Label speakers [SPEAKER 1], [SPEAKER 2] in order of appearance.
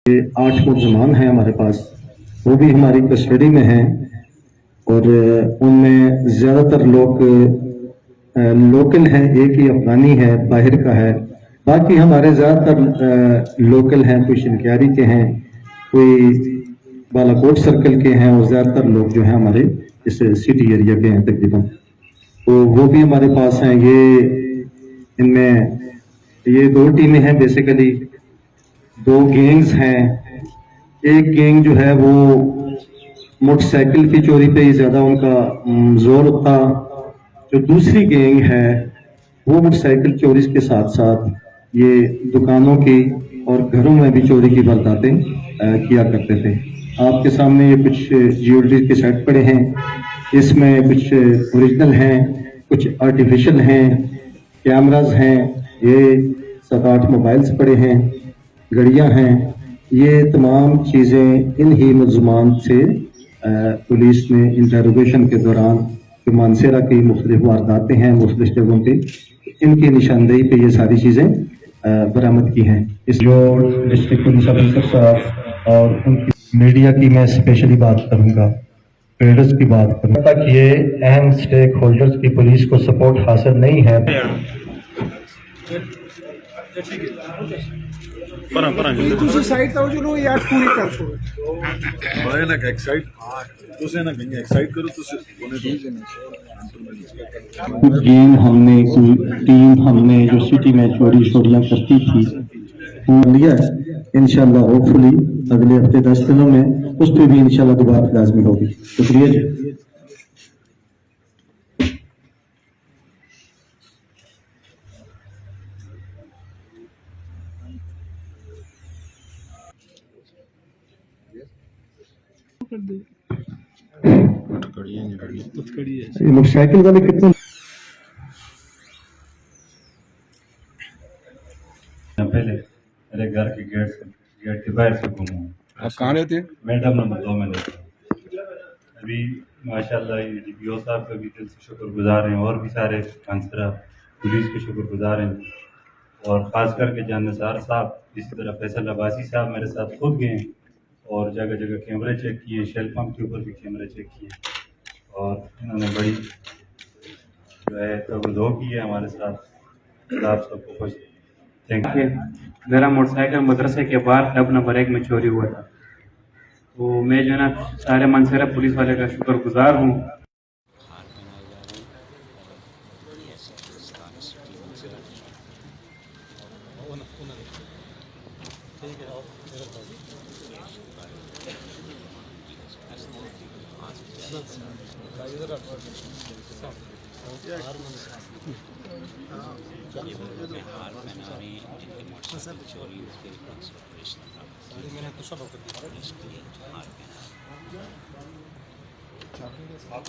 [SPEAKER 1] 8 मुलजमान हैं हमारे पास, वो भी हमारी कस्टडी में हैं और उनमें ज़्यादातर लोग लोकल हैं, एक ही अफगानी है, बाहर का है। बाकी हमारे ज़्यादातर लोकल हैं, कोई शनक्यारी के हैं, कोई बालाकोट सर्कल के हैं और ज़्यादातर लोग जो हैं हमारे इस सिटी एरिया के हैं तकरीबन। तो वो भी हमारे पास हैं। इनमें ये 2 टीमें हैं बेसिकली, 2 गैंग्स हैं। एक गैंग जो है वो मोटरसाइकिल की चोरी पे ही ज्यादा उनका जोर था। जो दूसरी गैंग है वो मोटरसाइकिल चोरी के साथ साथ ये दुकानों की और घरों में भी चोरी की वारदातें किया करते थे। आपके सामने ये कुछ ज्वेलरी के सेट पड़े हैं, इसमें कुछ ओरिजिनल हैं, कुछ आर्टिफिशियल हैं, कैमराज हैं, ये 7-8 मोबाइल्स पड़े हैं, घड़ियां हैं। ये तमाम चीजें इन ही मुलजमान से पुलिस ने इंटरोगेशन के दौरान जो मानसेरा की मुख्तलिफ वारदातें हैं मुख्तलिफ जगहों पे, इनकी निशानदेही पे ये सारी चीजें बरामद की हैं। इस जो डिस्ट्रिक्ट पुलिस ऑफिसर साहब और उनकी मीडिया की मैं स्पेशली बात करूंगा, ट्रेडर्स की बात करूंगा, तक ये अहम स्टेक होल्डर्स की पुलिस को सपोर्ट हासिल नहीं है।
[SPEAKER 2] ਤੁਸੀਂ ਸਾਈਡ ਤਾਂ ਚਲੋ ਯਾਰ ਪੂਰੀ ਕਰ ਛੋੜੋ
[SPEAKER 3] ਬਾਏ ਨਾ ਐਕਸਾਈਟ ਤੁਸੀਂ ਨਾ ਕਹੀਂ ਐਕਸਾइट करो ਤੁਸੀਂ
[SPEAKER 1] टीम हमने जो सिटी में चोरियां करती थी वो लिया है। इंशाल्लाह होपफुली अगले हफ्ते 10 दिनों में उस पर भी इंशाल्लाह दोबारा लाजमी होगी। शुक्रिया जी। मोटरसाइकिल वाले कितने
[SPEAKER 4] पहले मेरे घर के गेट के बाहर से घूमा।
[SPEAKER 3] आप कहाँ रहते हैं?
[SPEAKER 4] मैडम नंबर 2 में रहता हूँ। अभी माशाल्लाह ये डीपीओ साहब का भी दिल से शुक्रगुजार हैं और भी सारे कांसरा पुलिस के शुक्रगुजार हैं और ख़ास करके जानसार साहब, इसी तरह फैसल अब्बासी साहब मेरे साथ खुद गए और जगह जगह कैमरे चेक किए, शेल पंप के ऊपर भी कैमरे चेक किए और इन्होंने बड़ी जो है तवज्जो की है हमारे साथ। आप सबको खुश थैंक यू।
[SPEAKER 5] मेरा मोटरसाइकिल मदरसे के बाहर क्लब नंबर 1 में चोरी हुआ था, तो मैं जो है ना सारे मनसेरा पुलिस वाले का शुक्रगुजार हूँ।
[SPEAKER 6] आप